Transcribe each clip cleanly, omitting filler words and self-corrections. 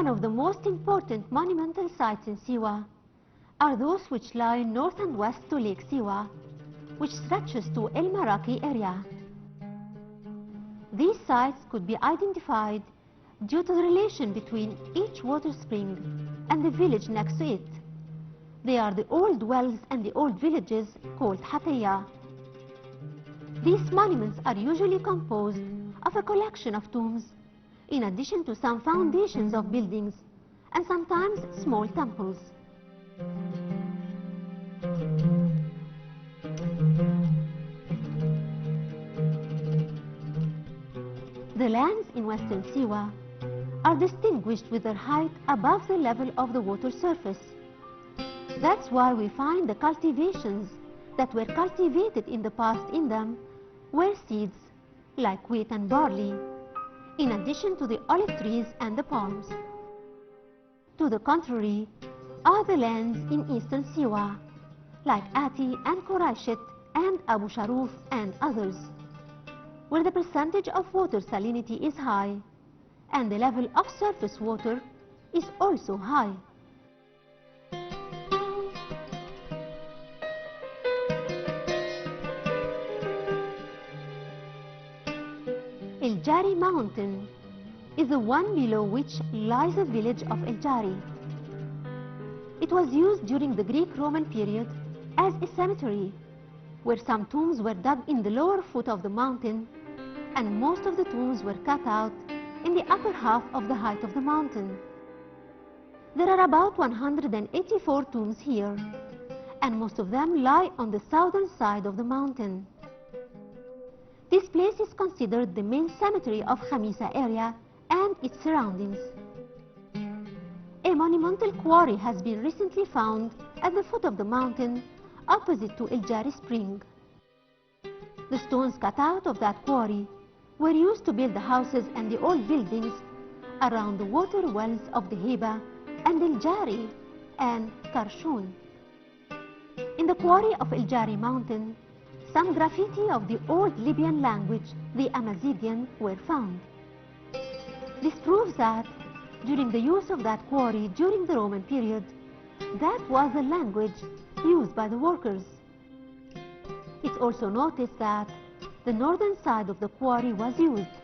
One of the most important monumental sites in Siwa are those which lie north and west to Lake Siwa, which stretches to El Maraki area. These sites could be identified due to the relation between each water spring and the village next to it. They are the old wells and the old villages called Hataya. These monuments are usually composed of a collection of tombs, in addition to some foundations of buildings and sometimes small temples. The lands in western Siwa are distinguished with their height above the level of the water surface. That's why we find the cultivations that were cultivated in the past in them were seeds like wheat and barley, in addition to the olive trees and the palms. To the contrary are the lands in eastern Siwa, like Ati and Quraishat and Abu Sharuf and others, where the percentage of water salinity is high and the level of surface water is also high. El Jari mountain is the one below which lies the village of El Jari. It was used during the Greek-Roman period as a cemetery, where some tombs were dug in the lower foot of the mountain and most of the tombs were cut out in the upper half of the height of the mountain. There are about 184 tombs here, and most of them lie on the southern side of the mountain. This place is considered the main cemetery of Khamisa area and its surroundings. A monumental quarry has been recently found at the foot of the mountain opposite to El Jari spring. The stones cut out of that quarry were used to build the houses and the old buildings around the water wells of the Heba and El Jari and Karshun. In the quarry of El Jari mountain, some graffiti of the old Libyan language, the Amazidian, were found. This proves that during the use of that quarry during the Roman period, that was the language used by the workers. It's also noticed that the northern side of the quarry was used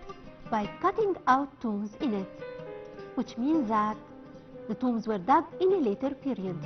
by cutting out tombs in it, which means that the tombs were dug in a later period.